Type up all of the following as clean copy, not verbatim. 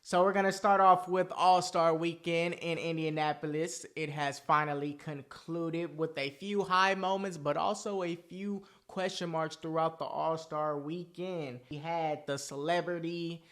So we're going to start off with All-Star Weekend in Indianapolis. It has finally concluded with a few high moments, but also a few question marks throughout the All-Star Weekend. We had the celebrity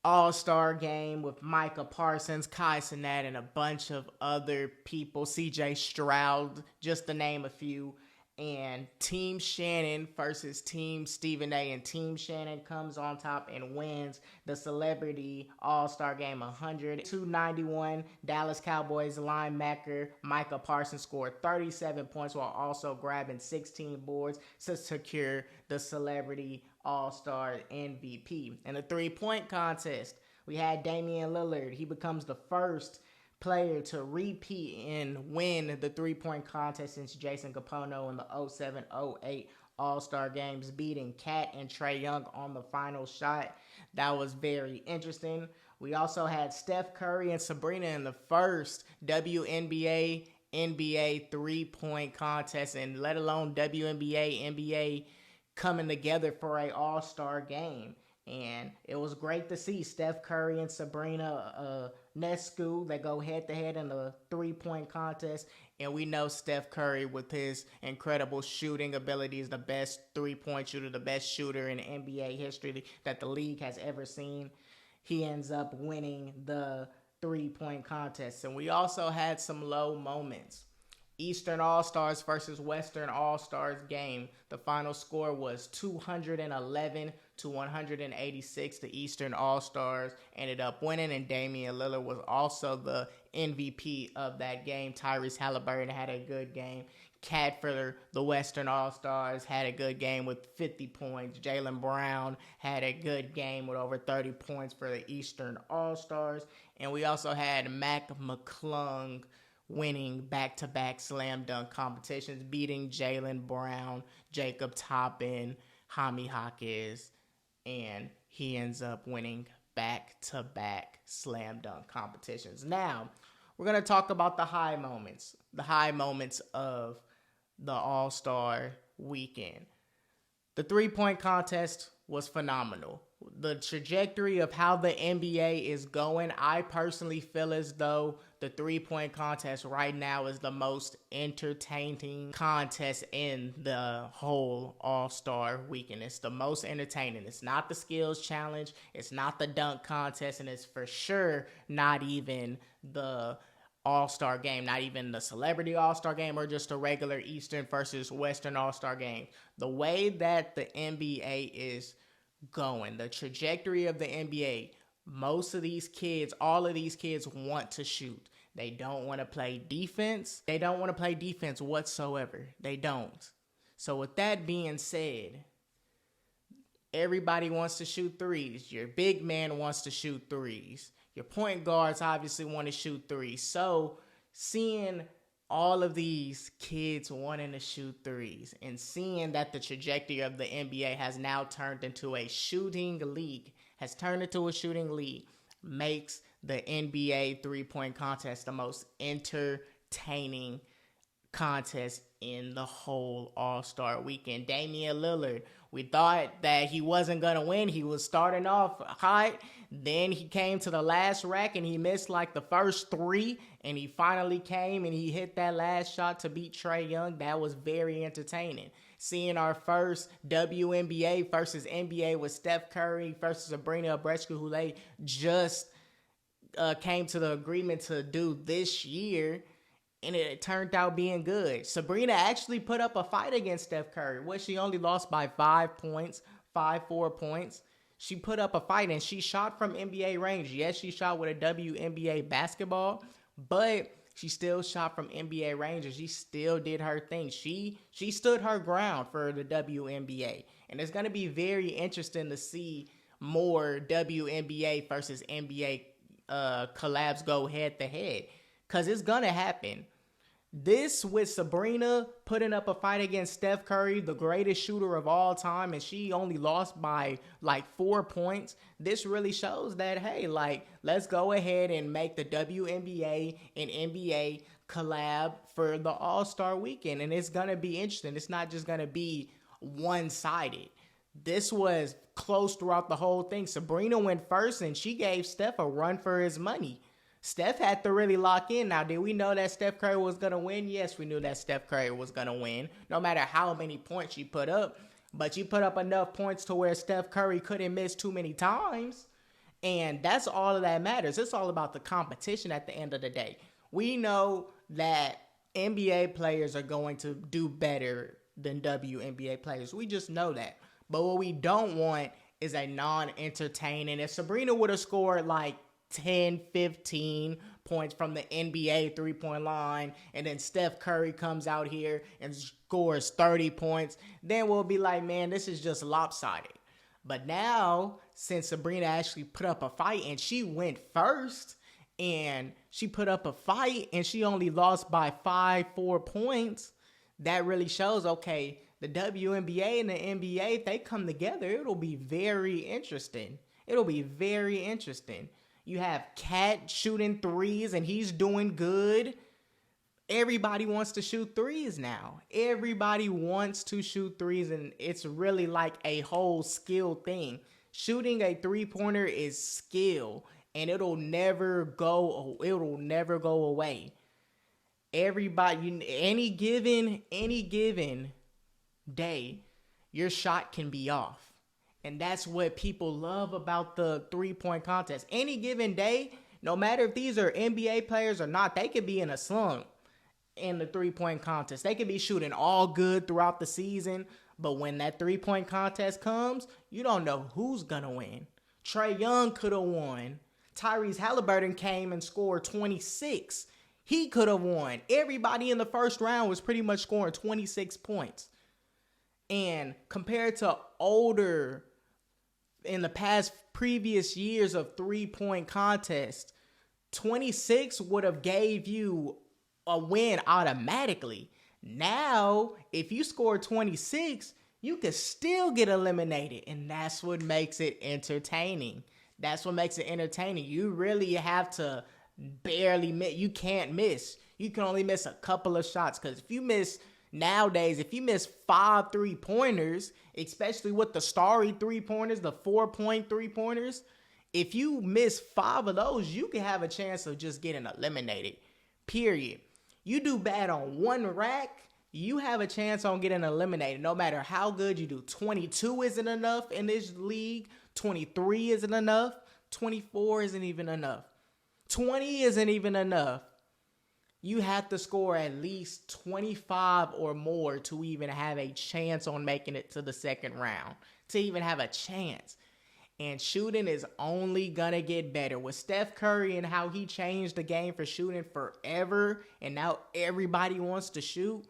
All-Star game with Micah Parsons, Kai Cenat, and a bunch of other people. CJ Stroud, just to name a few. And Team Shannon versus Team Stephen A. And Team Shannon comes on top and wins the Celebrity All-Star Game 100-91. Dallas Cowboys linebacker Micah Parsons scored 37 points while also grabbing 16 boards to secure the Celebrity All-Star MVP. In the three-point contest, we had Damien Lillard. He becomes the first player to repeat and win the three-point contest since Jason Kapono in the 07-08 All-Star Games, beating Cat and Trae Young on the final shot. That was very interesting. We also had Steph Curry and Sabrina in the first WNBA NBA three-point contest, and let alone WNBA NBA coming together for a All-Star game. And it was great to see Steph Curry and Sabrina Nescu. They go head-to-head in the three-point contest. And we know Steph Curry, with his incredible shooting abilities, the best three-point shooter, the best shooter in NBA history that the league has ever seen. He ends up winning the three-point contest. And we also had some low moments. Eastern All-Stars versus Western All-Stars game. The final score was 211-186. The Eastern All-Stars ended up winning, and Damian Lillard was also the MVP of that game. Tyrese Halliburton had a good game. Cat for the Western All-Stars had a good game with 50 points. Jaylen Brown had a good game with over 30 points for the Eastern All-Stars. And we also had Mac McClung winning back-to-back slam dunk competitions, beating Jaylen Brown, Jacob Toppin, Jaime Jaquez, and he ends up winning back-to-back slam dunk competitions. Now, we're going to talk about the high moments of the All-Star Weekend. The three-point contest was phenomenal. The trajectory of how the NBA is going, I personally feel as though the three-point contest right now is the most entertaining contest in the whole All-Star Weekend. It's the most entertaining. It's not the skills challenge. It's not the dunk contest. And it's for sure not even the All-Star game, not even the Celebrity All-Star game or just a regular Eastern versus Western All-Star game. The way that the NBA is going, the trajectory of the NBA, most of these kids, all of these kids want to shoot. They don't want to play defense. They don't want to play defense whatsoever. They don't. So with that being said, everybody wants to shoot threes. Your big man wants to shoot threes. Your point guards obviously want to shoot threes. So seeing all of these kids wanting to shoot threes and seeing that the trajectory of the NBA has now turned into a shooting league, makes the NBA three-point contest the most entertaining contest in the whole All-Star Weekend. Damian Lillard, we thought that he wasn't going to win. He was starting off hot. Then he came to the last rack and he missed like the first three. And he finally came and he hit that last shot to beat Trae Young. That was very entertaining. Seeing our first WNBA versus NBA with Steph Curry versus Sabrina Ionescu, who they just came to the agreement to do this year. And it turned out being good. Sabrina actually put up a fight against Steph Curry. She only lost by 4 points. She put up a fight and she shot from NBA range. Yes, she shot with a WNBA basketball, but she still shot from NBA range and she still did her thing. She stood her ground for the WNBA. And it's going to be very interesting to see more WNBA versus NBA collabs go head to head. Because it's going to happen. This with Sabrina putting up a fight against Steph Curry, the greatest shooter of all time, and she only lost by like 4 points. This really shows that, hey, like, let's go ahead and make the WNBA and NBA collab for the All-Star Weekend. And it's going to be interesting. It's not just going to be one-sided. This was close throughout the whole thing. Sabrina went first, and she gave Steph a run for his money. Steph had to really lock in. Now, did we know that Steph Curry was going to win? Yes, we knew that Steph Curry was going to win, no matter how many points she put up. But she put up enough points to where Steph Curry couldn't miss too many times. And that's all that matters. It's all about the competition at the end of the day. We know that NBA players are going to do better than WNBA players. We just know that. But what we don't want is a non-entertaining. If Sabrina would have scored like 10, 15 points from the NBA three-point line, and then Steph Curry comes out here and scores 30 points, then we'll be like, man, this is just lopsided. But now, since Sabrina actually put up a fight and she went first, and she put up a fight and she only lost by 4 points, that really shows, okay, the WNBA and the NBA, if they come together, it'll be very interesting. It'll be very interesting. You have Cat shooting threes and he's doing good. Everybody wants to shoot threes now. Everybody wants to shoot threes, and it's really like a whole skill thing. Shooting a three-pointer is skill, and it'll never go away. Everybody, any given day, your shot can be off. And that's what people love about the three-point contest. Any given day, no matter if these are NBA players or not, they could be in a slump in the three-point contest. They could be shooting all good throughout the season, but when that three-point contest comes, you don't know who's going to win. Trae Young could have won. Tyrese Halliburton came and scored 26. He could have won. Everybody in the first round was pretty much scoring 26 points. And compared to older, in the past previous years of three-point contest, 26 would have gave you a win automatically. Now, if you score 26, you could still get eliminated, and that's what makes it entertaining. That's what makes it entertaining. You really have to barely miss. You can't miss. You can only miss a couple of shots, because if you miss nowadays, if you miss 5 3-pointers, especially with the starry 3-pointers, the 4-point 3-pointers, if you miss 5 of those, you can have a chance of just getting eliminated, period. You do bad on one rack, you have a chance on getting eliminated no matter how good you do. 22 isn't enough in this league. 23 isn't enough. 24 isn't even enough. 20 isn't even enough. You have to score at least 25 or more to even have a chance on making it to the second round, to even have a chance. And shooting is only going to get better. With Steph Curry and how he changed the game for shooting forever, and now everybody wants to shoot,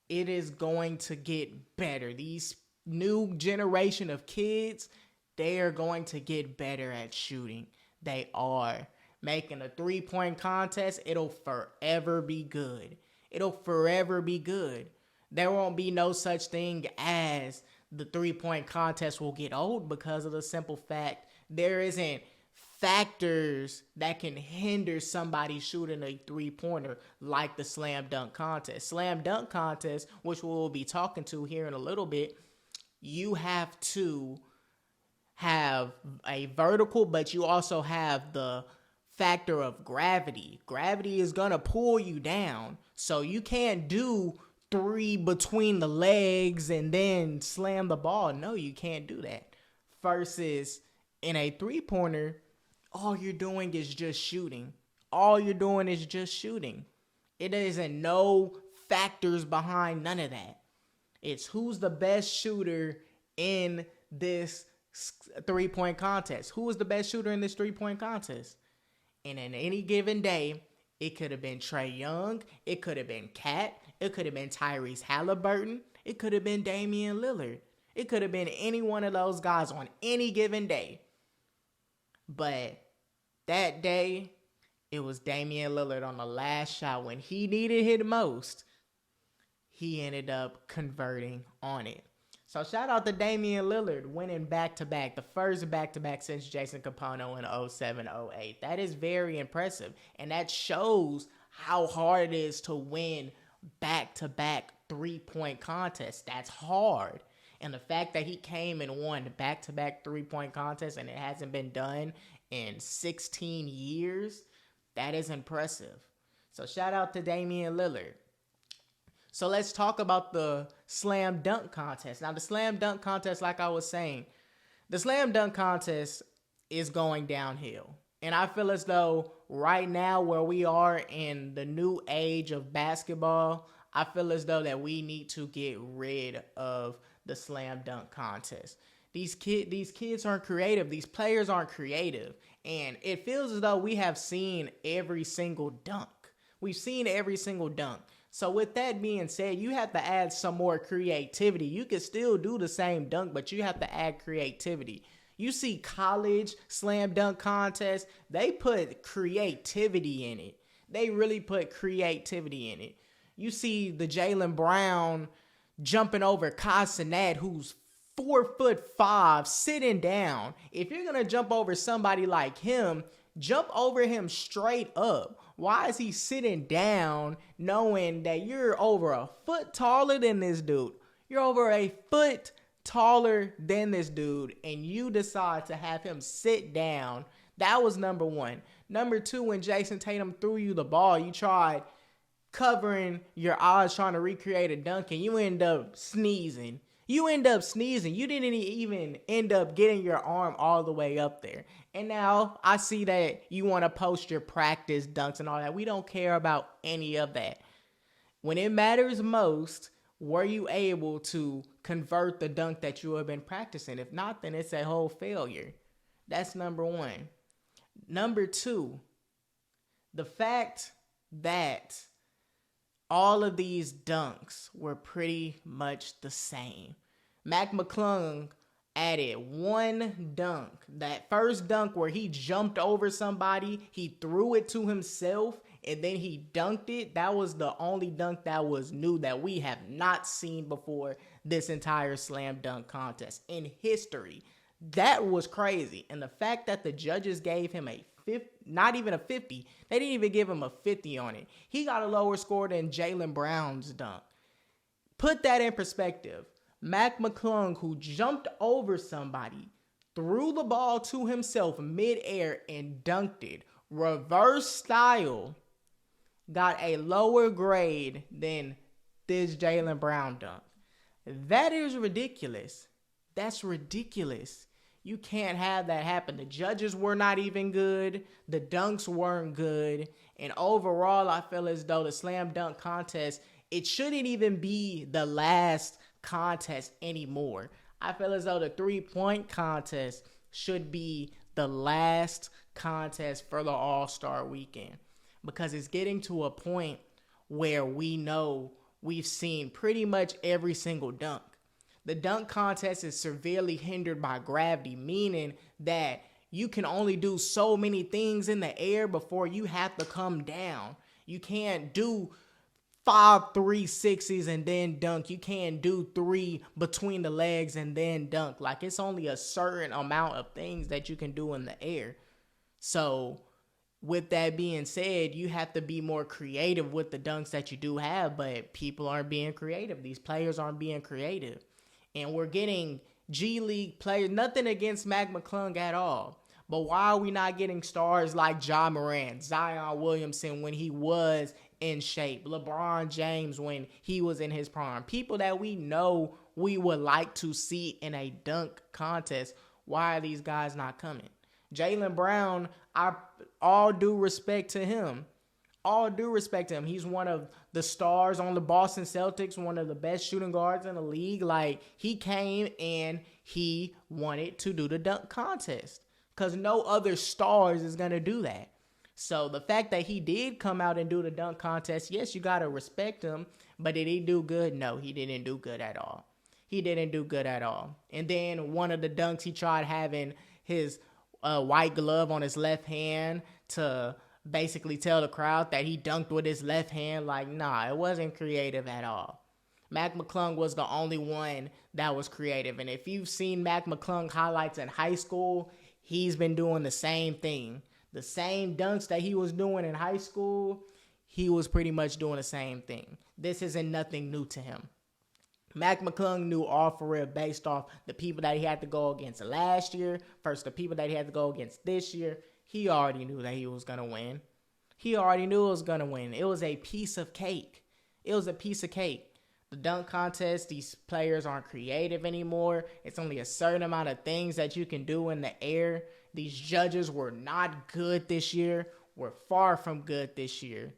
it is going to get better. These new generation of kids, they are going to get better at shooting. They are. Making a three-point contest, it'll forever be good. It'll forever be good. There won't be no such thing as the three-point contest will get old, because of the simple fact there isn't factors that can hinder somebody shooting a three-pointer like the slam dunk contest. Slam dunk contest, which we'll be talking to here in a little bit, you have to have a vertical, but you also have the factor of gravity. Gravity is going to pull you down, so you can't do 3 between the legs and then slam the ball. No, you can't do that. Versus in a three-pointer, all you're doing is just shooting. All you're doing is just shooting. It isn't no factors behind none of that. It's who's the best shooter in this three-point contest. Who is the best shooter in this three-point contest? And in any given day, it could have been Trae Young. It could have been Cat. It could have been Tyrese Halliburton. It could have been Damien Lillard. It could have been any one of those guys on any given day. But that day, it was Damien Lillard on the last shot when he needed it most. He ended up converting on it. So shout out to Damien Lillard winning back-to-back, the first back-to-back since Jason Kapono in 07-08. That is very impressive, and that shows how hard it is to win back-to-back three-point contests. That's hard. And the fact that he came and won back-to-back three-point contests and it hasn't been done in 16 years, that is impressive. So shout out to Damien Lillard. So let's talk about the slam dunk contest. Now, the slam dunk contest, like I was saying, the slam dunk contest is going downhill. And I feel as though right now where we are in the new age of basketball, I feel as though that we need to get rid of the slam dunk contest. These kids aren't creative. These players aren't creative. And it feels as though we have seen every single dunk. We've seen every single dunk. So with that being said, you have to add some more creativity. You can still do the same dunk, but you have to add creativity. You see college slam dunk contests, they put creativity in it. They really put creativity in it. You see the Jaylen Brown jumping over Kai Cenat, who's 4'5", sitting down. If you're going to jump over somebody like him, jump over him straight up. Why is he sitting down knowing that you're over a foot taller than this dude? You're over a foot taller than this dude, and you decide to have him sit down. That was number one. Number two, when Jason Tatum threw you the ball, you tried covering your eyes trying to recreate a dunk, and you end up sneezing. You didn't even end up getting your arm all the way up there. And now I see that you want to post your practice dunks and all that. We don't care about any of that. When it matters most, were you able to convert the dunk that you have been practicing? If not, then it's a whole failure. That's number one. Number two, the fact that all of these dunks were pretty much the same. Mac McClung added one dunk. That first dunk where he jumped over somebody, he threw it to himself, and then he dunked it. That was the only dunk that was new that we have not seen before this entire slam dunk contest in history. That was crazy. And the fact that the judges gave him a 50, not even a 50. They didn't even give him a 50 on it. He got a lower score than Jaylen Brown's dunk. Put that in perspective. Mac McClung, who jumped over somebody, threw the ball to himself midair and dunked it, reverse style, got a lower grade than this Jaylen Brown dunk. That is ridiculous. That's ridiculous. You can't have that happen. The judges were not even good. The dunks weren't good. And overall, I feel as though the slam dunk contest, it shouldn't even be the last contest anymore. I feel as though the three-point contest should be the last contest for the All-Star weekend, because it's getting to a point where we know we've seen pretty much every single dunk. The dunk contest is severely hindered by gravity, meaning that you can only do so many things in the air before you have to come down. You can't do 5 360s and then dunk. You can't do 3 between the legs and then dunk. Like, it's only a certain amount of things that you can do in the air. So with that being said, you have to be more creative with the dunks that you do have, but people aren't being creative. These players aren't being creative. And we're getting G League players, nothing against Mac McClung at all. But why are we not getting stars like Ja Morant, Zion Williamson when he was in shape, LeBron James when he was in his prime? People that we know we would like to see in a dunk contest. Why are these guys not coming? Jaylen Brown, all due respect to him. All due respect to him. He's one of the stars on the Boston Celtics, one of the best shooting guards in the league. Like, he came and he wanted to do the dunk contest because no other stars is going to do that. So the fact that he did come out and do the dunk contest, yes, you got to respect him. But did he do good? No, he didn't do good at all. He didn't do good at all. And then one of the dunks, he tried having his white glove on his left hand to basically tell the crowd that he dunked with his left hand. Like, nah, it wasn't creative at all. Mac McClung was the only one that was creative. And if you've seen Mac McClung highlights in high school, he's been doing the same thing. The same dunks that he was doing in high school, he was pretty much doing the same thing. This isn't nothing new to him. Mac McClung knew all for real based off the people that he had to go against last year versus the people that he had to go against this year. He already knew that he was going to win. He already knew it was going to win. It was a piece of cake. It was a piece of cake. The dunk contest, these players aren't creative anymore. It's only a certain amount of things that you can do in the air. These judges were not good this year. Were far from good this year.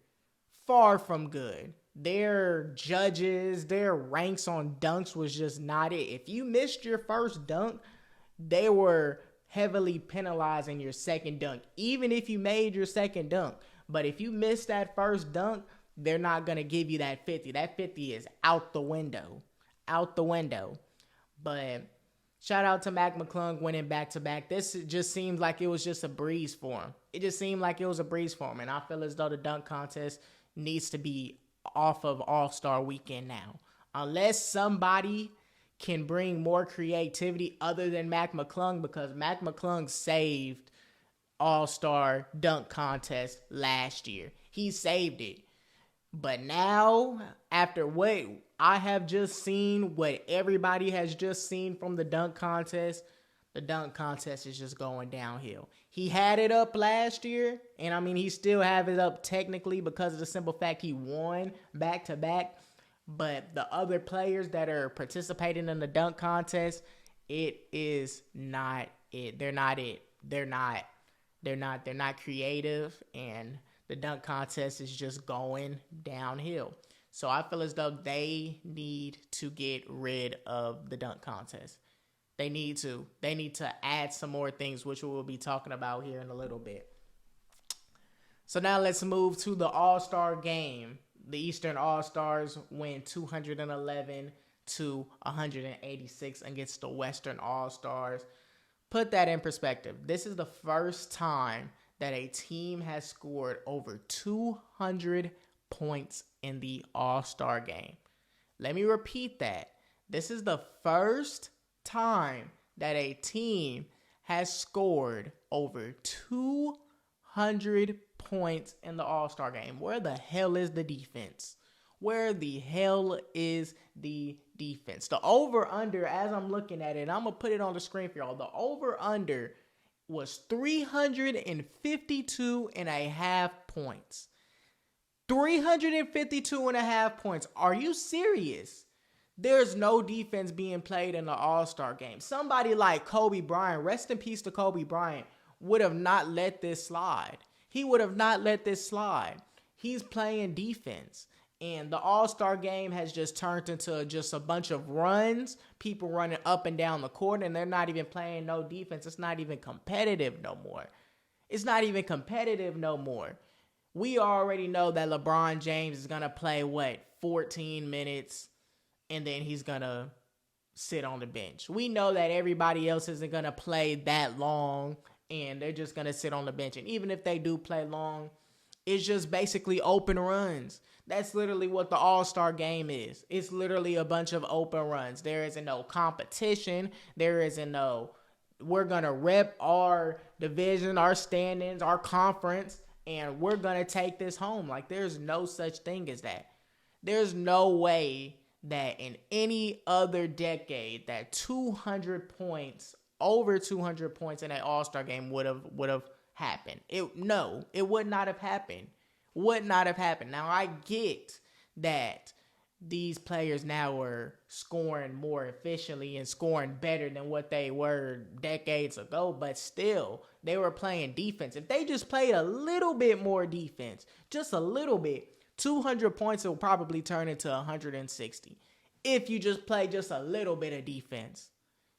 Far from good. Their judges, their ranks on dunks was just not it. If you missed your first dunk, they were heavily penalizing your second dunk, even if you made your second dunk. But if you missed that first dunk, they're not going to give you that 50. That 50 is out the window. Out the window. But shout out to Mac McClung winning back-to-back. This just seems like it was just a breeze for him. It just seemed like it was a breeze for him. And I feel as though the dunk contest needs to be off of All-Star Weekend now. Unless somebody can bring more creativity other than Mac McClung, because Mac McClung saved All-Star dunk contest last year. He saved it. But now, after what I have just seen, what everybody has just seen from the dunk contest is just going downhill. He had it up last year, and I mean, he still have it up technically because of the simple fact he won back-to-back. But the other players that are participating in the dunk contest, it is not it. They're not it. They're not creative, and the dunk contest is just going downhill. So I feel as though they need to get rid of the dunk contest. They need to add some more things, which we will be talking about here in a little bit. So now let's move to the All-Star game. The Eastern All-Stars win 211 to 186 against the Western All-Stars. Put that in perspective. This is the first time that a team has scored over 200 points in the All-Star game. Let me repeat that. This is the first time that a team has scored over 200 points in the All-Star game. Where the hell is the defense? Where the hell is the defense? The over-under, as I'm looking at it, I'm going to put it on the screen for y'all. The over-under was 352 and a half points. 352 and a half points. Are you serious? There's no defense being played in the All-Star game. Somebody like Kobe Bryant, rest in peace to Kobe Bryant, would have not let this slide. He would have not let this slide. He's playing defense. And the All-Star game has just turned into just a bunch of runs, people running up and down the court, and they're not even playing no defense. It's not even competitive no more. It's not even competitive no more. We already know that LeBron James is going to play, 14 minutes, and then he's going to sit on the bench. We know that everybody else isn't going to play that long, and they're just going to sit on the bench. And even if they do play long, it's just basically open runs. That's literally what the All-Star game is. It's literally a bunch of open runs. There isn't no competition. There isn't no, we're going to rep our division, our standings, our conference, and we're going to take this home. Like, there's no such thing as that. There's no way that in any other decade that 200 points, over 200 points in an All-Star game would have happened. It would not have happened. Would not have happened. Now, I get that these players now are scoring more efficiently and scoring better than what they were decades ago, but still, they were playing defense. If they just played a little bit more defense, just a little bit, 200 points will probably turn into 160. If you just play just a little bit of defense.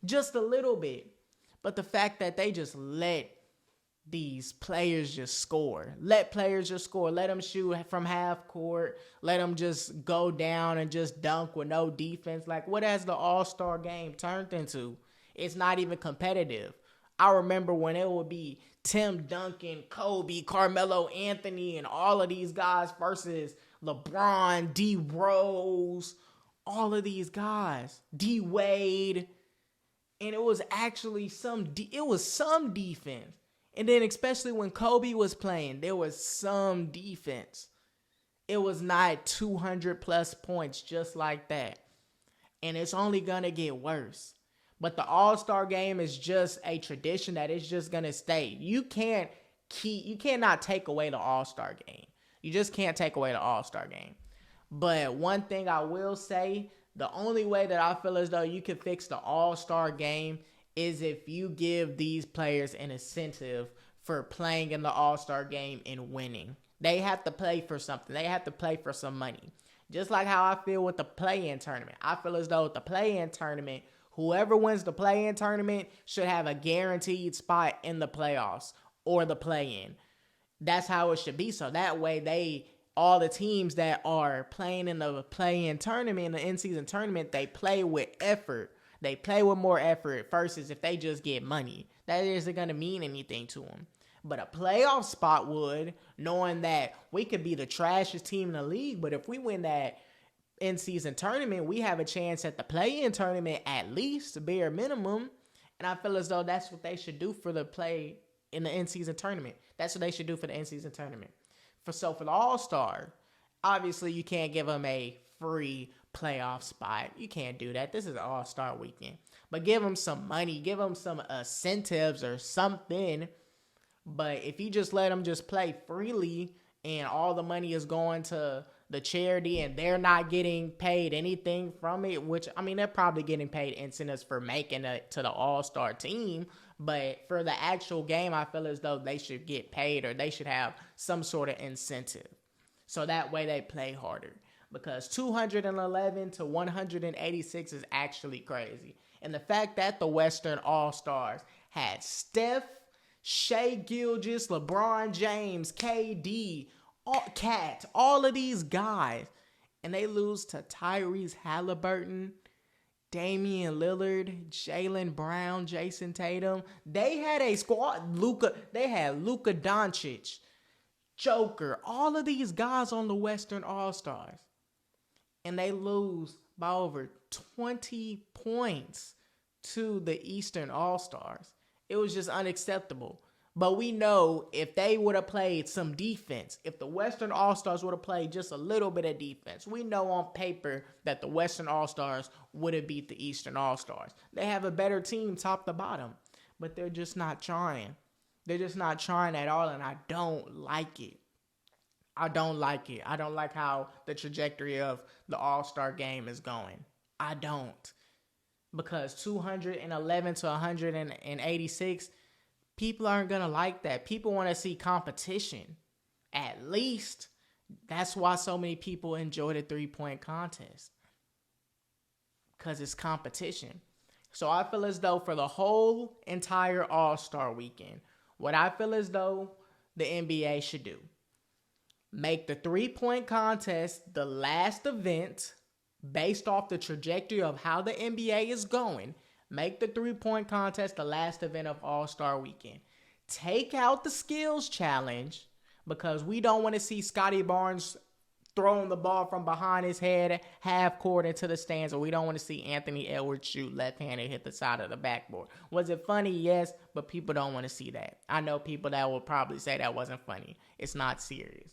Just a little bit. But the fact that they just let these players just score. Let players just score. Let them shoot from half court. Let them just go down and just dunk with no defense. Like, what has the All-Star game turned into? It's not even competitive. I remember when it would be Tim Duncan, Kobe, Carmelo Anthony, and all of these guys versus LeBron, D. Rose, all of these guys, D. Wade. And it was actually some defense. And then especially when Kobe was playing, there was some defense. It was not 200 plus points just like that. and it's only going to get worse. But the All-Star game is just a tradition that is just going to stay. You cannot take away the All-Star game. You just can't take away the All-Star game. But one thing I will say, the only way that I feel as though you can fix the All-Star game is if you give these players an incentive for playing in the All-Star game and winning. They have to play for something. They have to play for some money. Just like how I feel with the play-in tournament. I feel as though with the play-in tournament, whoever wins the play-in tournament should have a guaranteed spot in the playoffs or the play-in. That's how it should be. So that way all the teams that are playing in the play-in tournament, in the in-season tournament, they play with effort. They play with more effort versus if they just get money. That isn't going to mean anything to them. But a playoff spot would, knowing that we could be the trashiest team in the league, but if we win that in-season tournament, we have a chance at the play-in tournament at least, bare minimum. And I feel as though that's what they should do for the play in the in-season tournament. That's what they should do for the in-season tournament. For the All-Star, obviously you can't give them a free playoff spot. You can't do that. This is an All-Star weekend. But give them some money. Give them some incentives or something. But if you just let them just play freely and all the money is going to the charity and they're not getting paid anything from it, which, I mean, they're probably getting paid incentives for making it to the All-Star team. But for the actual game, I feel as though they should get paid or they should have some sort of incentive. So that way they play harder. Because 211 to 186 is actually crazy. And the fact that the Western All-Stars had Steph, Shai Gilgeous, LeBron James, KD, Cat, all of these guys, and they lose to Tyrese Halliburton, Damien Lillard, Jaylen Brown, Jason Tatum. They had a squad. They had Luka Doncic, Joker, all of these guys on the Western All-Stars. And they lose by over 20 points to the Eastern All-Stars. It was just unacceptable. But we know if they would have played some defense, if the Western All-Stars would have played just a little bit of defense, we know on paper that the Western All-Stars would have beat the Eastern All-Stars. They have a better team top to bottom, but they're just not trying. They're just not trying at all, and I don't like it. I don't like it. I don't like how the trajectory of the All-Star game is going. I don't. Because 211 to 186, people aren't going to like that. People want to see competition. At least, that's why so many people enjoy the three-point contest. Because it's competition. So I feel as though for the whole entire All-Star weekend, what I feel as though the NBA should do, make the three-point contest the last event based off the trajectory of how the NBA is going. Make the three-point contest the last event of All-Star Weekend. Take out the skills challenge because we don't want to see Scotty Barnes throwing the ball from behind his head half court into the stands, or we don't want to see Anthony Edwards shoot left-handed hit the side of the backboard. Was it funny? Yes, but people don't want to see that. I know people that will probably say that wasn't funny. It's not serious.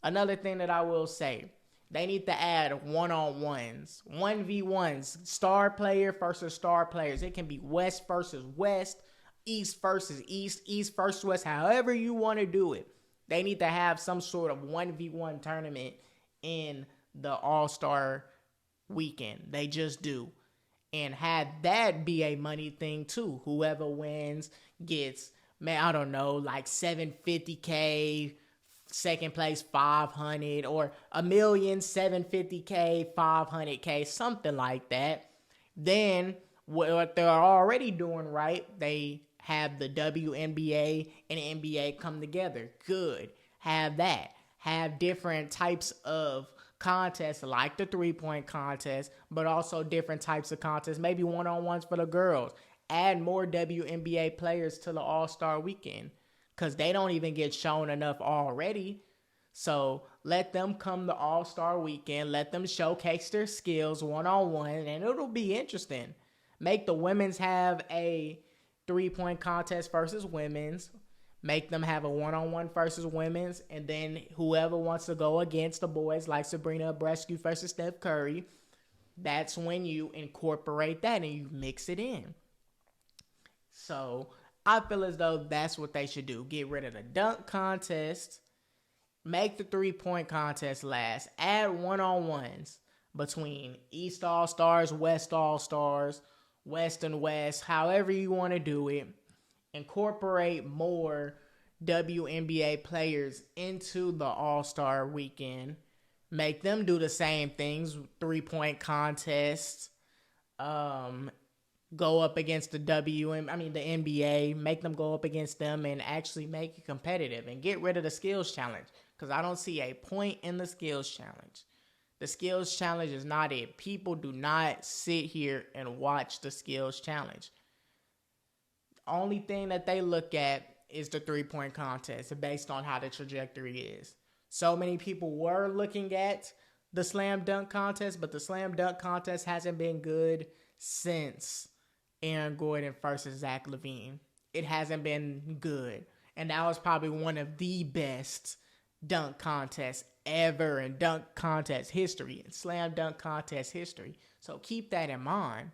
Another thing that I will say, they need to add one-on-ones, 1v1s, star player versus star players. It can be West versus West, East versus East, East versus West, however you want to do it. They need to have some sort of 1v1 tournament in the All-Star weekend. They just do. And have that be a money thing too. Whoever wins gets, I don't know, like $750K, second place $500, or $1 million, $750K, $500K, something like that. Then what they're already doing right, they have the WNBA and NBA come together. Good. Have that. Have different types of contests like the three-point contest, but also different types of contests, maybe one-on-ones for the girls. Add more WNBA players to the All-Star weekend because they don't even get shown enough already. So let them come to All-Star weekend. Let them showcase their skills one-on-one, and it'll be interesting. Make the women's have a three-point contest versus women's. Make them have a one-on-one versus women's. And then whoever wants to go against the boys, like Sabrina Abrescu versus Steph Curry, that's when you incorporate that and you mix it in. So I feel as though that's what they should do. Get rid of the dunk contest, make the 3-point contest last, add one-on-ones between East All-Stars, West All-Stars, West and West, however you want to do it. Incorporate more WNBA players into the All-Star weekend. Make them do the same things, 3-point contests, go up against the NBA, make them go up against them and actually make it competitive and get rid of the skills challenge, because I don't see a point in the skills challenge. The skills challenge is not it. People do not sit here and watch the skills challenge. The only thing that they look at is the 3-point contest based on how the trajectory is. So many people were looking at the slam dunk contest, but the slam dunk contest hasn't been good since Aaron Gordon versus Zach LaVine. It hasn't been good. And that was probably one of the best dunk contests ever in dunk contest history, in slam dunk contest history. So keep that in mind.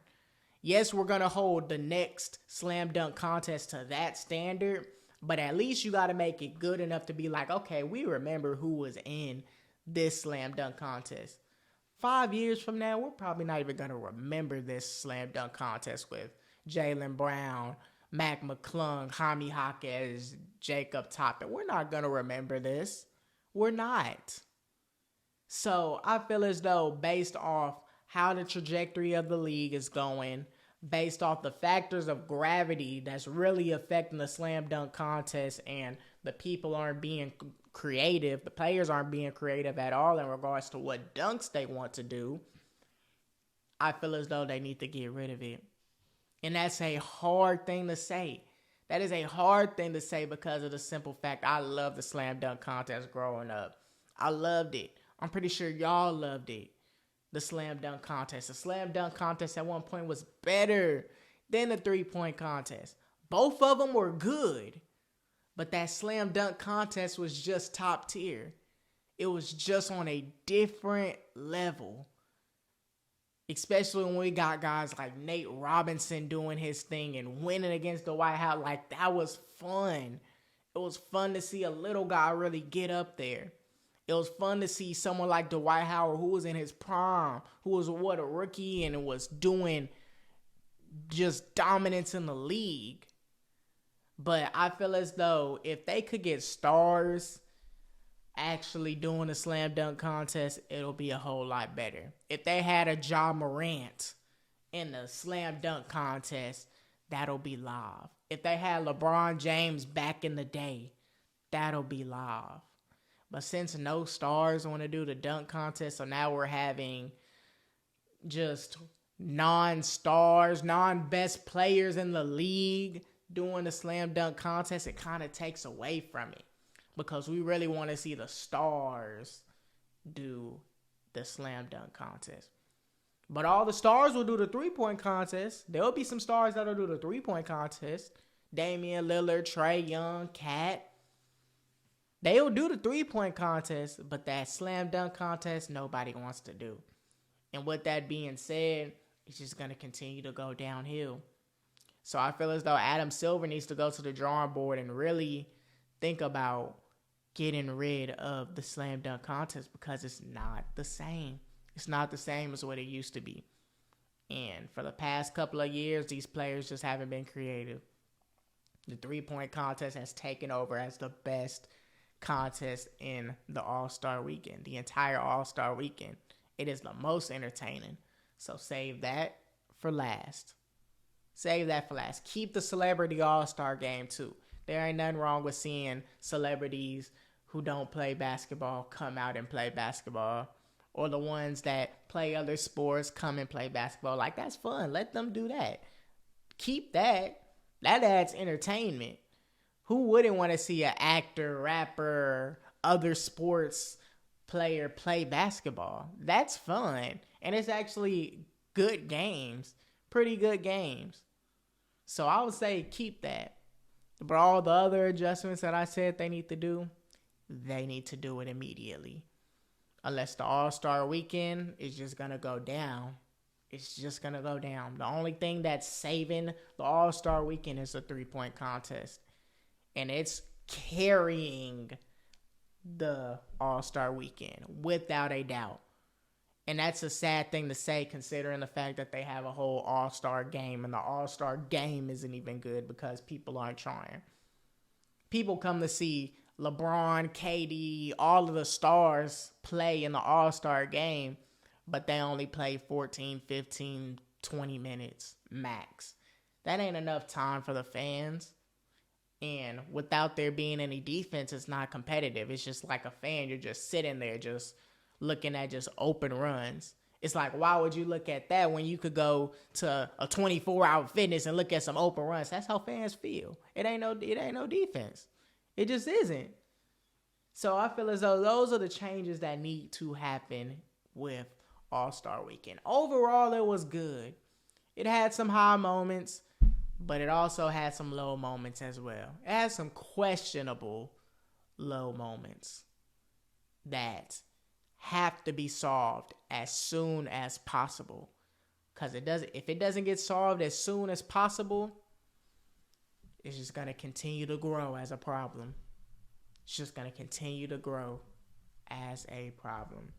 Yes, we're going to hold the next slam dunk contest to that standard, but at least you got to make it good enough to be like, okay, we remember who was in this slam dunk contest. 5 years from now, we're probably not even going to remember this slam dunk contest with Jaylen Brown, Mac McClung, Jaime Jaquez, Jacob Toppin. We're not going to remember this. We're not. So I feel as though based off how the trajectory of the league is going, based off the factors of gravity that's really affecting the slam dunk contest, and the people aren't being creative, the players aren't being creative at all in regards to what dunks they want to do, I feel as though they need to get rid of it. And that's a hard thing to say. That is a hard thing to say because of the simple fact I love the slam dunk contest growing up. I loved it. I'm pretty sure y'all loved it. The slam dunk contest. The slam dunk contest at one point was better than the 3-point contest. Both of them were good, but that slam dunk contest was just top tier. It was just on a different level. Especially when we got guys like Nate Robinson doing his thing and winning against the White House. Like, that was fun. It was fun to see a little guy really get up there. It was fun to see someone like Dwight Howard, who was in his prime, who was a rookie, and was doing just dominance in the league. But I feel as though if they could get stars actually doing the slam dunk contest, it'll be a whole lot better. If they had a Ja Morant in the slam dunk contest, that'll be live. If they had LeBron James back in the day, that'll be live. But since no stars want to do the dunk contest, so now we're having just non-stars, non-best players in the league doing the slam dunk contest, it kind of takes away from it. Because we really want to see the stars do the slam dunk contest. But all the stars will do the 3-point contest. There will be some stars that will do the 3-point contest. Damien, Lillard, Trae Young, Cat. They'll do the 3-point contest, but that slam dunk contest, nobody wants to do. And with that being said, it's just going to continue to go downhill. So I feel as though Adam Silver needs to go to the drawing board and really think about getting rid of the slam dunk contest, because it's not the same. It's not the same as what it used to be. And for the past couple of years, these players just haven't been creative. The 3-point contest has taken over as the best contest in the All-Star weekend, the entire All-Star weekend. It is the most entertaining. So save that for last. Save that for last. Keep the Celebrity All-Star game too. There ain't nothing wrong with seeing celebrities who don't play basketball come out and play basketball. Or the ones that play other sports come and play basketball. Like, that's fun. Let them do that. Keep that. That adds entertainment. Who wouldn't want to see an actor, rapper, other sports player play basketball? That's fun. And it's actually good games. Pretty good games. So I would say keep that. But all the other adjustments that I said they need to do, they need to do it immediately. Unless the All-Star weekend is just going to go down. It's just going to go down. The only thing that's saving the All-Star weekend is the three-point contest. And it's carrying the All-Star weekend without a doubt. And that's a sad thing to say considering the fact that they have a whole All-Star game. And the All-Star game isn't even good because people aren't trying. People come to see LeBron, KD, all of the stars play in the All-Star game, but they only play 14, 15, 20 minutes max. That ain't enough time for the fans. And without there being any defense, it's not competitive. It's just like a fan. You're just sitting there just looking at just open runs. It's like, why would you look at that when you could go to a 24-hour fitness and look at some open runs? That's how fans feel. It ain't no defense. It just isn't. So I feel as though those are the changes that need to happen with All-Star Weekend. Overall, it was good. It had some high moments, but it also had some low moments as well. It had some questionable low moments that have to be solved as soon as possible. Because if it doesn't get solved as soon as possible, it's just going to continue to grow as a problem. It's just going to continue to grow as a problem.